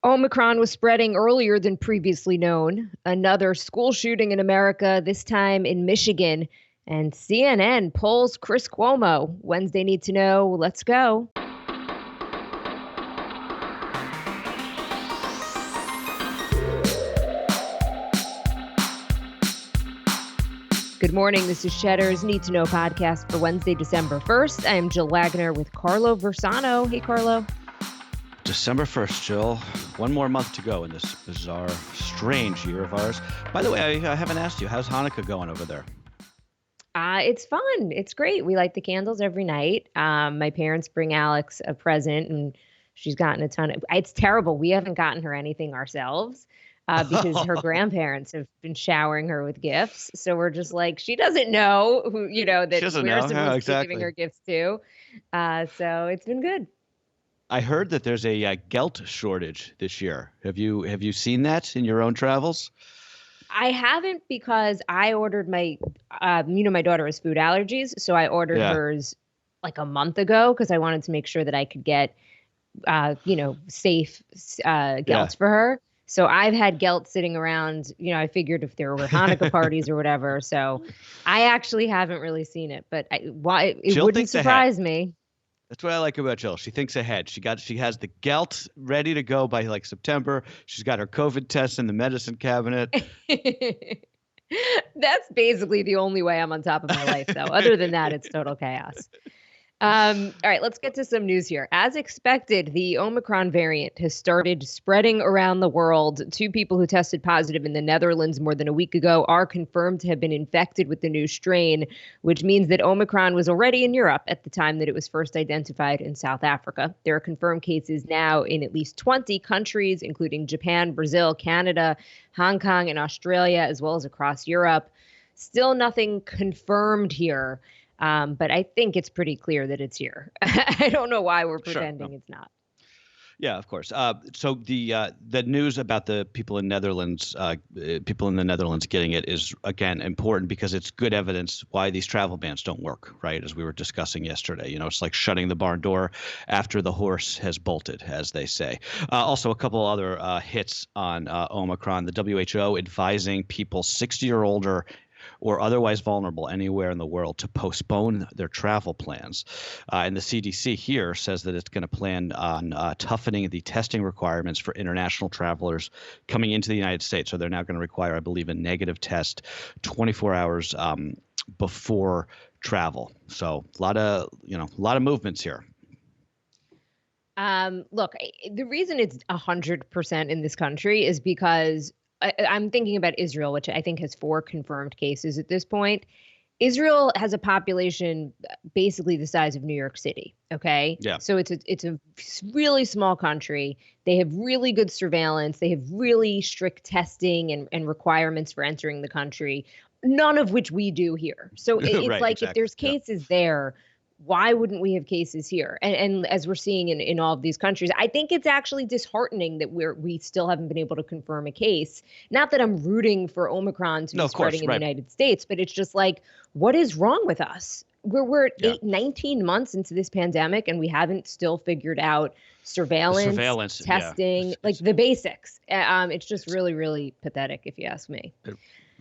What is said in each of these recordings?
Omicron was spreading earlier than previously known. Another school shooting in America, this time in Michigan. And CNN polls Chris Cuomo. Wednesday Need to Know. Let's go. Good morning. This is Cheddar's Need to Know podcast for Wednesday, December 1st. I am Jill Wagner with Carlo Versano. Hey, Carlo. December 1st, Jill. One more month to go in this bizarre, strange year of ours. By the way, I haven't asked you, how's Hanukkah going over there? It's fun. It's great. We light the candles every night. My parents bring Alex a present, and she's gotten a ton of. It's terrible. We haven't gotten her anything ourselves because her grandparents have been showering her with gifts. So we're just like, she doesn't know who, She that doesn't we're know. supposed Yeah, to be giving exactly. her gifts to. So it's been good. I heard that there's a gelt shortage this year. Have you seen that in your own travels? I haven't because I ordered my daughter has food allergies, so I ordered Yeah. hers like a month ago because I wanted to make sure that I could get safe Yeah. gelts for her. So I've had gelt sitting around. I figured if there were Hanukkah parties or whatever. So I actually haven't really seen it, but why it Jill wouldn't thinks ahead. surprise me. That's what I like about Jill. She thinks ahead. She has the gelt ready to go by like September. She's got her COVID test in the medicine cabinet. That's basically the only way I'm on top of my life, though. Other than that, it's total chaos. All right, let's get to some news here. As expected, the Omicron variant has started spreading around the world. Two people who tested positive in the Netherlands more than a week ago are confirmed to have been infected with the new strain, which means that Omicron was already in Europe at the time that it was first identified in South Africa. There are confirmed cases now in at least 20 countries, including Japan, Brazil, Canada, Hong Kong, and Australia, as well as across Europe. Still nothing confirmed here. But I think it's pretty clear that it's here. I don't know why we're Sure. pretending it's not. Yeah, of course. So the news about the people in people in the Netherlands getting it is again important because it's good evidence why these travel bans don't work, right? As we were discussing yesterday, it's like shutting the barn door after the horse has bolted, as they say. Also, a couple other hits on Omicron. The WHO advising people 60 or older or otherwise vulnerable anywhere in the world to postpone their travel plans. And the CDC here says that it's going to plan on toughening the testing requirements for international travelers coming into the United States. So they're now going to require, I believe, a negative test 24 hours before travel. So a lot of movements here. Look, the reason it's 100% in this country is because I'm thinking about Israel, which I think has 4 confirmed cases at this point. Israel has a population basically the size of New York City. Okay. Yeah. So it's a really small country. They have really good surveillance. They have really strict testing and requirements for entering the country, none of which we do here. So it's Right, like if exactly. there's cases there, why wouldn't we have cases here? And as we're seeing in all of these countries, I think it's actually disheartening that we still haven't been able to confirm a case. Not that I'm rooting for Omicron to No, be of course, spreading in the right. United States, but it's just like, what is wrong with us? We're Yeah. 19 months into this pandemic and we haven't still figured out surveillance, Yeah. testing, like the basics. It's just really, really pathetic, if you ask me.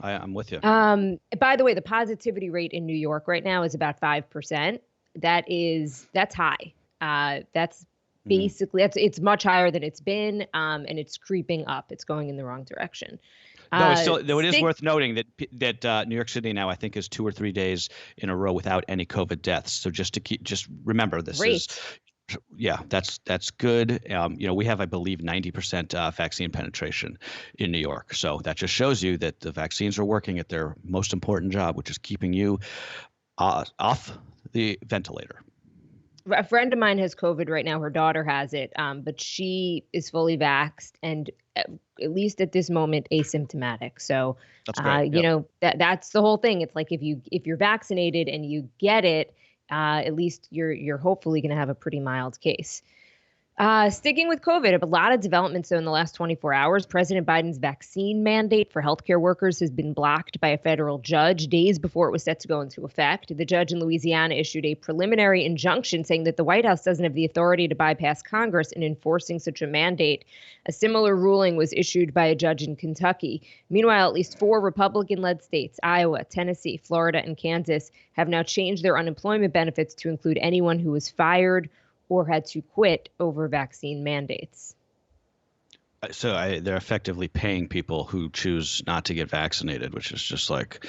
I'm with you. By the way, the positivity rate in New York right now is about 5%. That's high. That's basically it's much higher than it's been, and it's creeping up. It's going in the wrong direction. No, it's still, though it is worth noting that New York City now I think is 2 or 3 days in a row without any COVID deaths. So just remember this Great. is. Yeah, that's good. We have, I believe, 90% vaccine penetration in New York. So that just shows you that the vaccines are working at their most important job, which is keeping you off the ventilator. A friend of mine has COVID right now. Her daughter has it, but she is fully vaxxed and at least at this moment asymptomatic. So That's great. Yep. That's the whole thing. It's like if you're vaccinated and you get it, at least you're hopefully going to have a pretty mild case. Sticking with COVID, a lot of developments though in the last 24 hours. President Biden's vaccine mandate for healthcare workers has been blocked by a federal judge days before it was set to go into effect. The judge in Louisiana issued a preliminary injunction saying that the White House doesn't have the authority to bypass Congress in enforcing such a mandate. A similar ruling was issued by a judge in Kentucky. Meanwhile, at least 4 Republican-led states, Iowa, Tennessee, Florida, and Kansas, have now changed their unemployment benefits to include anyone who was fired or had to quit over vaccine mandates. So they're effectively paying people who choose not to get vaccinated, which is just like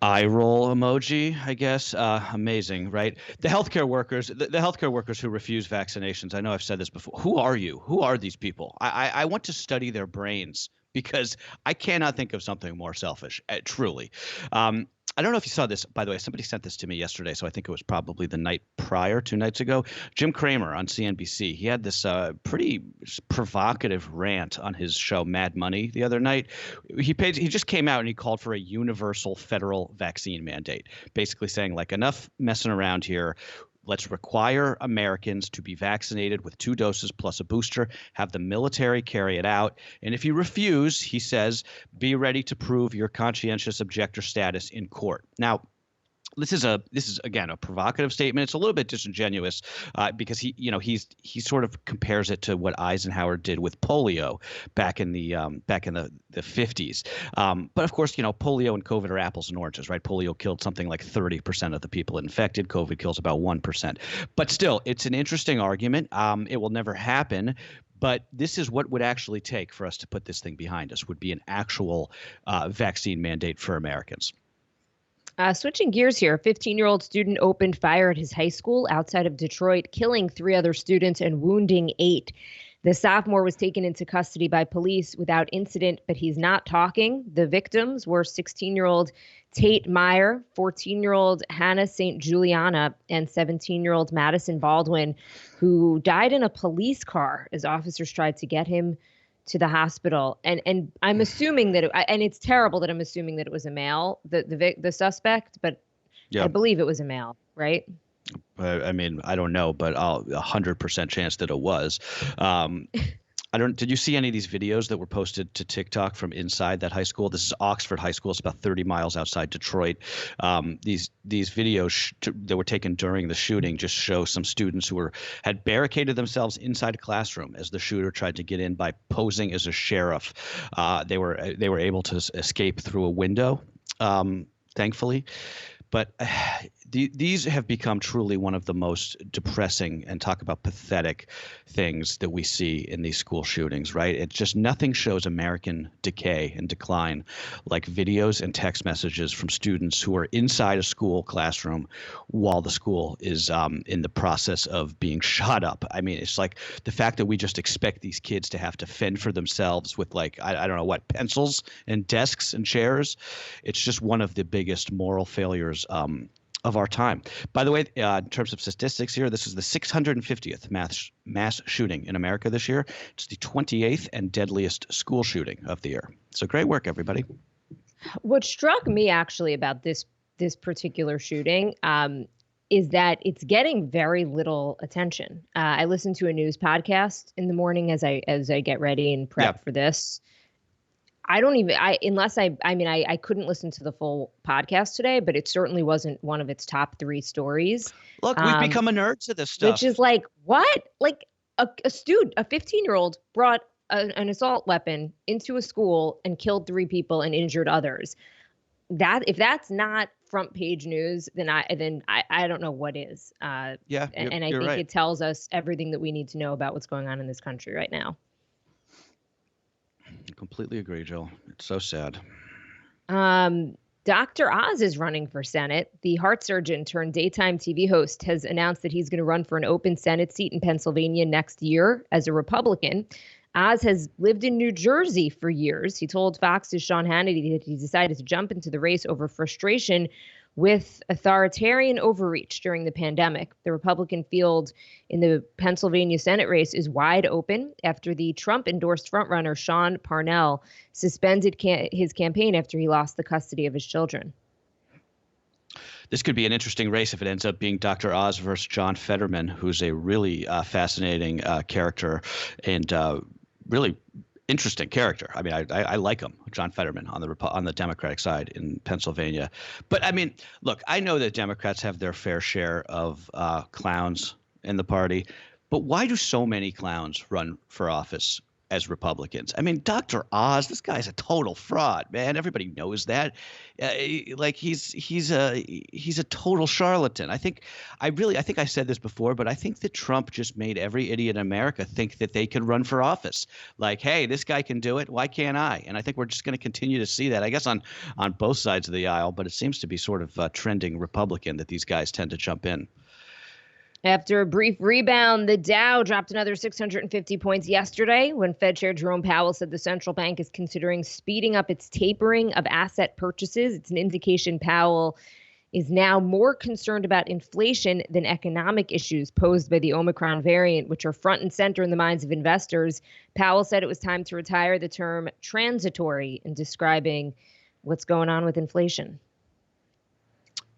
eye roll emoji, I guess. Amazing, right? The healthcare workers, the healthcare workers who refuse vaccinations. I know I've said this before. Who are you? Who are these people? I want to study their brains because I cannot think of something more selfish, truly. I don't know if you saw this, by the way. Somebody sent this to me yesterday, so I think it was probably the night prior, 2 nights ago. Jim Cramer on CNBC. He had this pretty provocative rant on his show Mad Money the other night. He just came out and he called for a universal federal vaccine mandate, basically saying like enough messing around here. Let's require Americans to be vaccinated with 2 doses plus a booster, have the military carry it out. And if you refuse, he says, be ready to prove your conscientious objector status in court. Now, this is again a provocative statement. It's a little bit disingenuous because he sort of compares it to what Eisenhower did with polio back in the 50s. But of course, polio and COVID are apples and oranges, right? Polio killed something like 30% of the people infected. COVID kills about 1%. But still, it's an interesting argument. It will never happen. But this is what would actually take for us to put this thing behind us, would be an actual vaccine mandate for Americans. Switching gears here, a 15-year-old student opened fire at his high school outside of Detroit, killing 3 other students and wounding 8. The sophomore was taken into custody by police without incident, but he's not talking. The victims were 16-year-old Tate Meyer, 14-year-old Hannah St. Juliana, and 17-year-old Madison Baldwin, who died in a police car as officers tried to get him to the hospital. And I'm assuming that and it's terrible that I'm assuming that it was a male, the suspect, but I believe it was a male, right? I mean, I don't know, but 100% chance that it was. Did you see any of these videos that were posted to TikTok from inside that high school? This is Oxford High School. It's about 30 miles outside Detroit. These videos that were taken during the shooting just show some students who had barricaded themselves inside a classroom as the shooter tried to get in by posing as a sheriff. They were able to escape through a window, thankfully. But these have become truly one of the most depressing and talk about pathetic things that we see in these school shootings, right? It's just nothing shows American decay and decline like videos and text messages from students who are inside a school classroom while the school is in the process of being shot up. I mean, it's like the fact that we just expect these kids to have to fend for themselves with like, I don't know what, pencils and desks and chairs. It's just one of the biggest moral failures of our time. By the way, in terms of statistics here, this is the 650th mass shooting in America this year. It's the 28th and deadliest school shooting of the year. So great work, everybody. What struck me actually about this particular shooting is that it's getting very little attention. I listen to a news podcast in the morning as I get ready and prep for this. I couldn't listen to the full podcast today, but it certainly wasn't one of its top 3 stories. Look, we've become a nerd to this stuff. Which is like, what? Like a 15-year-old brought an assault weapon into a school and killed 3 people and injured others. If that's not front page news, then I don't know what is. And I think it tells us everything that we need to know about what's going on in this country right now. I completely agree, Jill. It's so sad. Dr. Oz is running for Senate. The heart surgeon turned daytime TV host has announced that he's going to run for an open Senate seat in Pennsylvania next year as a Republican. Oz has lived in New Jersey for years. He told Fox's Sean Hannity that he decided to jump into the race over frustration with authoritarian overreach during the pandemic. The Republican field in the Pennsylvania Senate race is wide open after the Trump-endorsed frontrunner Sean Parnell suspended his campaign after he lost the custody of his children. This could be an interesting race if it ends up being Dr. Oz versus John Fetterman, who's a really fascinating character and really interesting character. I mean, I like him, John Fetterman, on the Democratic side in Pennsylvania. But I mean, look, I know that Democrats have their fair share of clowns in the party, but why do so many clowns run for office as Republicans? I mean, Dr. Oz, this guy's a total fraud, man. Everybody knows that. Like he's a total charlatan. I think I said this before, but I think that Trump just made every idiot in America think that they could run for office. Like, hey, this guy can do it. Why can't I? And I think we're just going to continue to see that, I guess, on both sides of the aisle. But it seems to be sort of trending Republican that these guys tend to jump in. After a brief rebound, the Dow dropped another 650 points yesterday when Fed Chair Jerome Powell said the central bank is considering speeding up its tapering of asset purchases. It's an indication Powell is now more concerned about inflation than economic issues posed by the Omicron variant, which are front and center in the minds of investors. Powell said it was time to retire the term transitory in describing what's going on with inflation.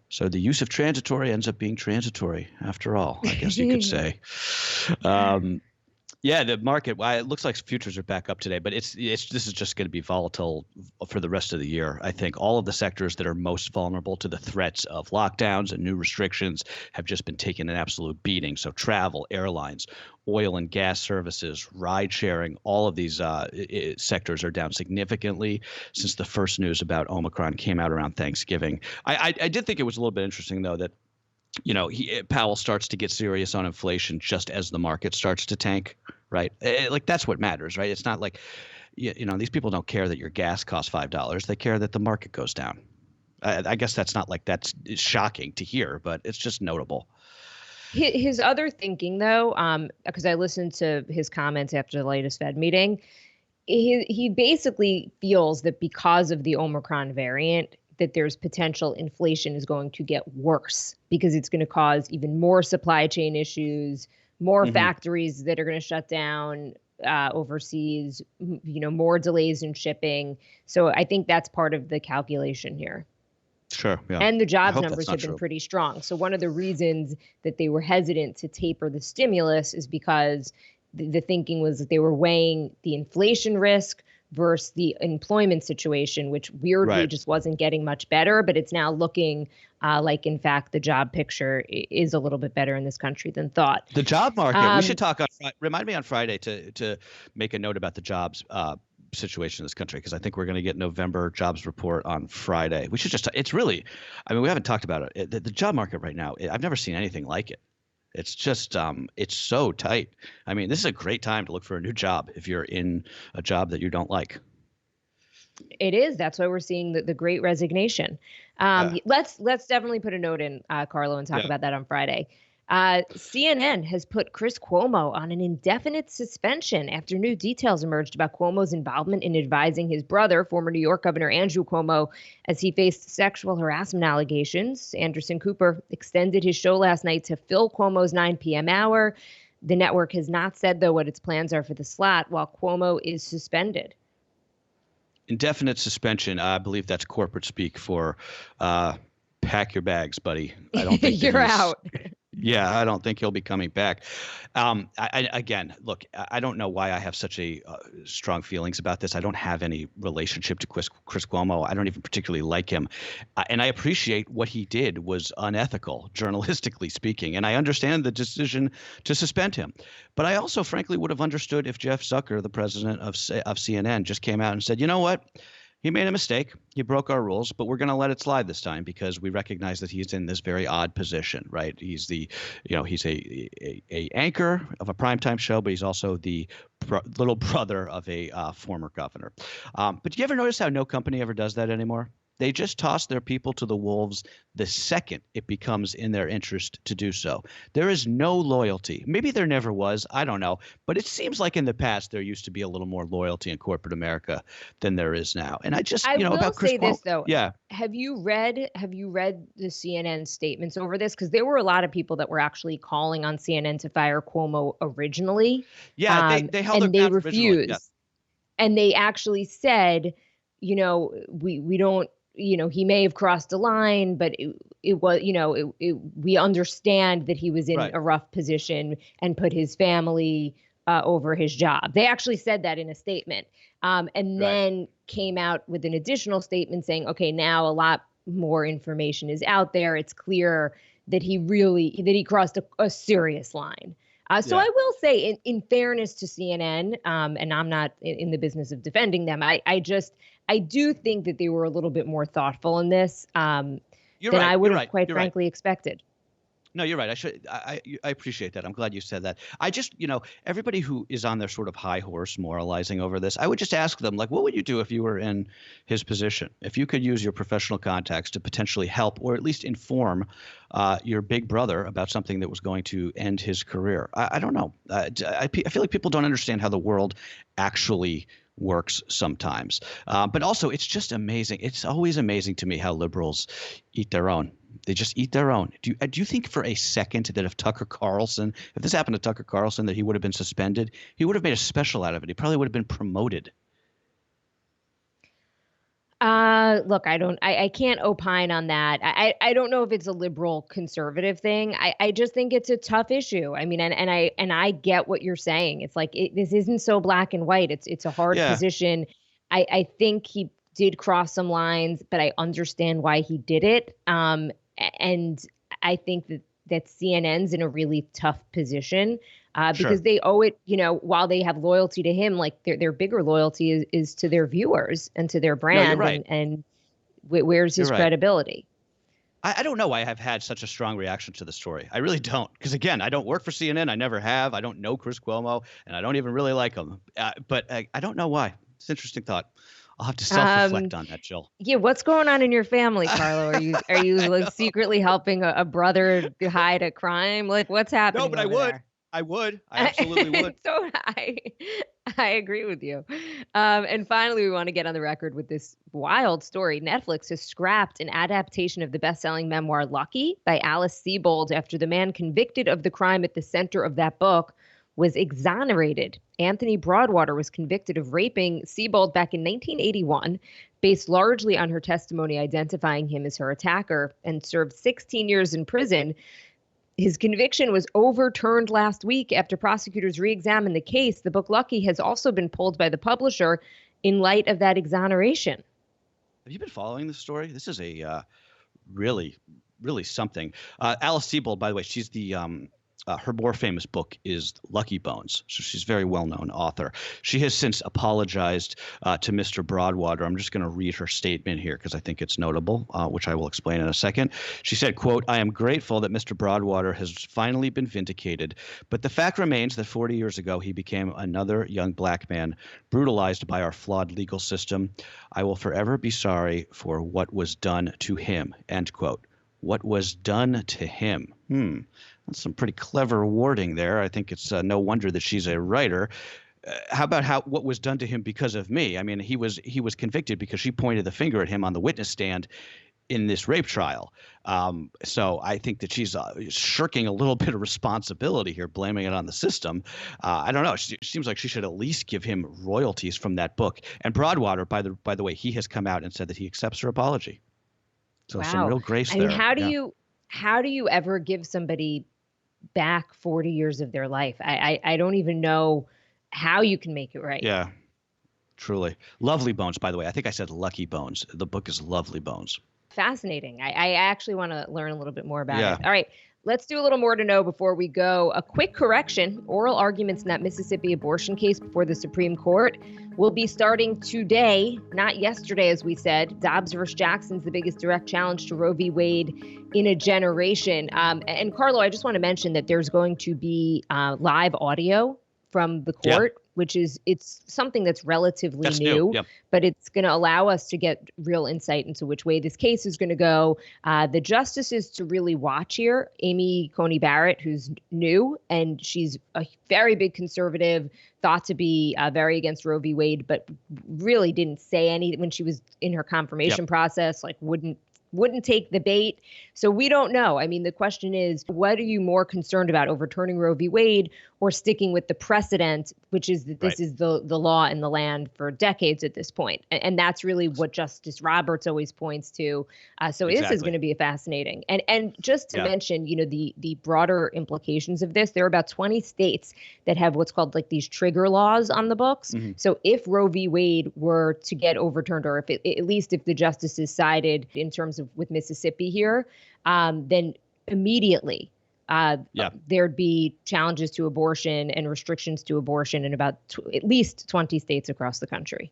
So the use of transitory ends up being transitory after all, I guess you could say. Yeah, the market, well, it looks like futures are back up today, but this is just going to be volatile for the rest of the year. I think all of the sectors that are most vulnerable to the threats of lockdowns and new restrictions have just been taking an absolute beating. So travel, airlines, oil and gas services, ride sharing, all of these sectors are down significantly since the first news about Omicron came out around Thanksgiving. I did think it was a little bit interesting, though, that Powell starts to get serious on inflation just as the market starts to tank, right? Like that's what matters, right? It's not like, these people don't care that your gas costs $5. They care that the market goes down. I guess that's not like that's shocking to hear, but it's just notable. His other thinking, though, because I listened to his comments after the latest Fed meeting, he basically feels that because of the Omicron variant, that there's potential inflation is going to get worse because it's going to cause even more supply chain issues, more factories that are going to shut down overseas, more delays in shipping. So I think that's part of the calculation here. Sure. Yeah. And the jobs numbers have been pretty strong. So one of the reasons that they were hesitant to taper the stimulus is because the thinking was that they were weighing the inflation risk versus the employment situation, which weirdly just wasn't getting much better. But it's now looking like, in fact, the job picture is a little bit better in this country than thought. The job market. We should talk on. Remind me on Friday to make a note about the jobs situation in this country, because I think we're going to get November jobs report on Friday. We should just. It's really. I mean, we haven't talked about it. The job market right now. I've never seen anything like it. It's just it's so tight. I mean, this is a great time to look for a new job if you're in a job that you don't like. It is. That's why we're seeing the great resignation. Let's definitely put a note in, Carlo, and talk about that on Friday. CNN has put Chris Cuomo on an indefinite suspension after new details emerged about Cuomo's involvement in advising his brother, former New York Governor Andrew Cuomo, as he faced sexual harassment allegations. Anderson Cooper extended his show last night to fill Cuomo's 9 p.m. hour. The network has not said, though, what its plans are for the slot while Cuomo is suspended. Indefinite suspension, I believe that's corporate speak for pack your bags, buddy. I don't think you're out. Yeah, I don't think he'll be coming back. Again, look, I don't know why I have such a strong feelings about this. I don't have any relationship to Chris Cuomo. I don't even particularly like him. And I appreciate what he did was unethical, journalistically speaking. And I understand the decision to suspend him. But I also, frankly, would have understood if Jeff Zucker, the president of CNN, just came out and said, you know what? He made a mistake. He broke our rules, but we're going to let it slide this time because we recognize that he's in this very odd position, right? He's he's a anchor of a primetime show, but he's also the little brother of a former governor. But do you ever notice how no company ever does that anymore? They just toss their people to the wolves the second it becomes in their interest to do so. There is no loyalty. Maybe there never was. I don't know. But it seems like in the past there used to be a little more loyalty in corporate America than there is now. And I just, I will about Chris say this, though. Yeah. Have you read the CNN statements over this? Because there were a lot of people that were actually calling on CNN to fire Cuomo originally. Yeah, they held and their they refused. Yeah. And they actually said, we don't he may have crossed a line, but it was, we understand that he was in Right. a rough position and put his family over his job. They actually said that in a statement, and then came out with an additional statement saying, okay, now a lot more information is out there. It's clear that he crossed a serious line. So I will say, in fairness to CNN, and I'm not in the business of defending them, I do think that they were a little bit more thoughtful in this than I would have, quite frankly, expected. No, you're right. I appreciate that. I'm glad you said that. I just, everybody who is on their sort of high horse moralizing over this, I would just ask them, like, what would you do if you were in his position? If you could use your professional contacts to potentially help or at least inform your big brother about something that was going to end his career. I don't know. I feel like people don't understand how the world actually works sometimes. But also, it's just amazing. It's always amazing to me how liberals eat their own. They just eat their own. Do you think for a second that if this happened to Tucker Carlson, that he would have been suspended? He would have made a special out of it. He probably would have been promoted. Look, I can't opine on that. I don't know if it's a liberal conservative thing. I just think it's a tough issue. I mean, and I get what you're saying. It's like, this isn't so black and white. It's a hard position. I think he did cross some lines, but I understand why he did it. And I think that CNN's in a really tough position because they owe it, while they have loyalty to him, like their bigger loyalty is to their viewers and to their brand. No, and where's his credibility? I don't know why I've had such a strong reaction to the story. I really don't. Because, again, I don't work for CNN. I never have. I don't know Chris Cuomo, and I don't even really like him. But I don't know why. It's an interesting thought. I'll have to self-reflect on that, Jill. Yeah, what's going on in your family, Carlo? Are you like secretly helping a brother hide a crime? Like, what's happening? No, but I would. I would. I absolutely would. So I agree with you. And finally, we want to get on the record with this wild story. Netflix has scrapped an adaptation of the best-selling memoir Lucky by Alice Sebold after the man convicted of the crime at the center of that book was exonerated. Anthony Broadwater was convicted of raping Sebold back in 1981, based largely on her testimony identifying him as her attacker, and served 16 years in prison. His conviction was overturned last week after prosecutors re-examined the case. The book Lucky has also been pulled by the publisher in light of that exoneration. Have you been following this story? This is a really, really something. Alice Sebold, by the way, she's the her more famous book is Lucky Bones. So she's a very well-known author. She has since apologized to Mr. Broadwater. I'm just going to read her statement here because I think it's notable, which I will explain in a second. She said, quote, "I am grateful that Mr. Broadwater has finally been vindicated, but the fact remains that 40 years ago he became another young black man brutalized by our flawed legal system. I will forever be sorry for what was done to him," end quote. What was done to him? That's some pretty clever wording there. I think it's no wonder that she's a writer. How about what was done to him because of me? I mean, he was convicted because she pointed the finger at him on the witness stand in this rape trial. So I think that she's shirking a little bit of responsibility here, blaming it on the system. I don't know. It seems like she should at least give him royalties from that book. And Broadwater, by the way, he has come out and said that he accepts her apology. So some real grace there. I mean, how do you ever give somebody back 40 years of their life? I don't even know how you can make it right. Yeah, truly. Lovely Bones, by the way. I think I said Lucky Bones. The book is Lovely Bones. Fascinating. I actually want to learn a little bit more about it. All right. Let's do a little more to know before we go. A quick correction. Oral arguments in that Mississippi abortion case before the Supreme Court will be starting today, not yesterday, as we said. Dobbs versus Jackson's the biggest direct challenge to Roe v. Wade in a generation. And Carlo, I just want to mention that there's going to be live audio from the court, which it's something that's relatively new, but it's going to allow us to get real insight into which way this case is going to go. The justices to really watch here, Amy Coney Barrett, who's new, and she's a very big conservative, thought to be very against Roe v. Wade, but really didn't say anything when she was in her confirmation process, like wouldn't take the bait. So we don't know. I mean, the question is, what are you more concerned about, overturning Roe v. Wade or sticking with the precedent which is that this is the law in the land for decades at this point. And that's really what Justice Roberts always points to. So this is going to be fascinating. And just to mention, the broader implications of this, there are about 20 states that have what's called like these trigger laws on the books. Mm-hmm. So if Roe v. Wade were to get overturned, or at least if the justices sided in terms of with Mississippi here, then immediately there'd be challenges to abortion and restrictions to abortion in about at least 20 states across the country.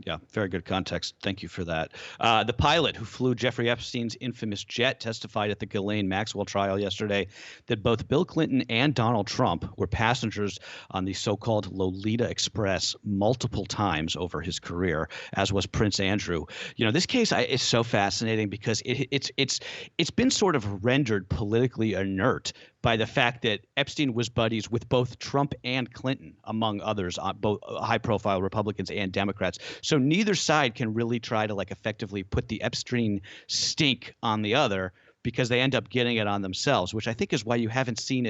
Yeah, very good context. Thank you for that. The pilot who flew Jeffrey Epstein's infamous jet testified at the Ghislaine Maxwell trial yesterday that both Bill Clinton and Donald Trump were passengers on the so-called Lolita Express multiple times over his career, as was Prince Andrew. This case is so fascinating because it's been sort of rendered politically inert by the fact that Epstein was buddies with both Trump and Clinton, among others, both high-profile Republicans and Democrats. So neither side can really try to effectively put the Epstein stink on the other, because they end up getting it on themselves, which I think is why you haven't seen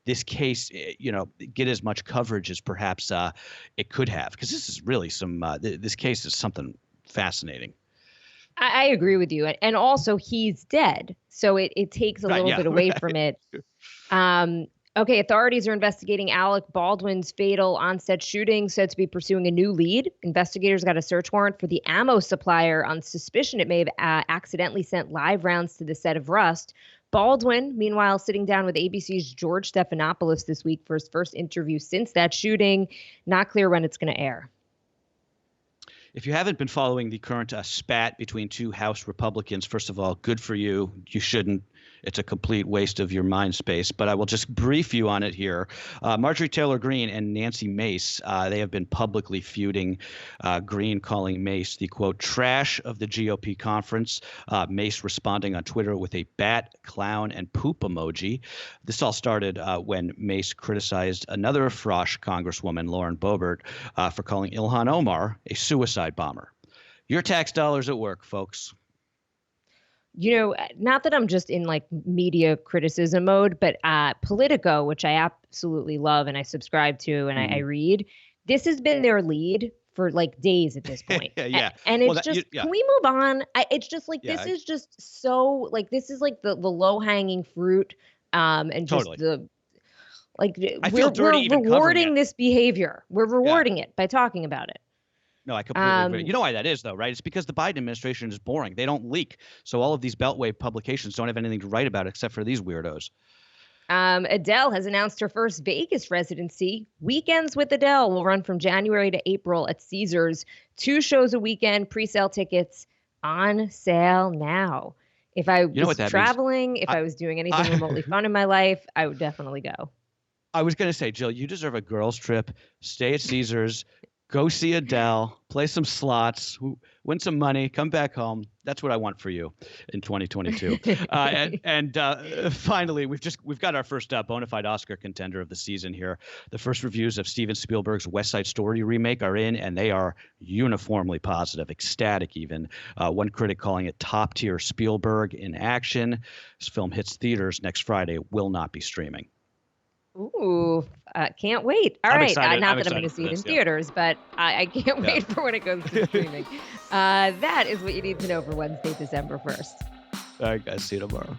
this case, get as much coverage as perhaps it could have, because this is really this case is something fascinating. I agree with you. And also he's dead. So it takes a little bit away from it. Okay, authorities are investigating Alec Baldwin's fatal on-set shooting, said to be pursuing a new lead. Investigators got a search warrant for the ammo supplier on suspicion it may have accidentally sent live rounds to the set of Rust. Baldwin, meanwhile, sitting down with ABC's George Stephanopoulos this week for his first interview since that shooting. Not clear when it's going to air. If you haven't been following the current spat between two House Republicans, first of all, good for you. You shouldn't. It's a complete waste of your mind space, but I will just brief you on it here. Marjorie Taylor Greene and Nancy Mace, they have been publicly feuding. Greene calling Mace the, quote, trash of the GOP conference. Mace responding on Twitter with a bat, clown, and poop emoji. This all started when Mace criticized another Frosh Congresswoman, Lauren Boebert, for calling Ilhan Omar a suicide bomber. Your tax dollars at work, folks. Not that I'm just in media criticism mode, but Politico, which I absolutely love and I subscribe to and I read, this has been their lead for days at this point. Yeah. And it's can we move on? It's just this is just so this is the low hanging fruit. And just totally. we're rewarding this behavior. We're rewarding it by talking about it. No, I completely agree. You know why that is, though, right? It's because the Biden administration is boring. They don't leak. So all of these Beltway publications don't have anything to write about except for these weirdos. Adele has announced her first Vegas residency. Weekends with Adele will run from January to April at Caesars. 2 shows a weekend, pre-sale tickets on sale now. If I was traveling, if I was doing anything remotely fun in my life, I would definitely go. I was going to say, Jill, you deserve a girls' trip. Stay at Caesars. Go see Adele, play some slots, win some money, come back home. That's what I want for you in 2022. and finally, we've got our first bona fide Oscar contender of the season here. The first reviews of Steven Spielberg's West Side Story remake are in, and they are uniformly positive, ecstatic even. One critic calling it top-tier Spielberg in action. This film hits theaters next Friday, will not be streaming. Ooh, can't wait. All right. Excited. Not that I'm going to see it in theaters, but I can't wait for when it goes to streaming. That is what you need to know for Wednesday, December 1st. All right, guys. See you tomorrow.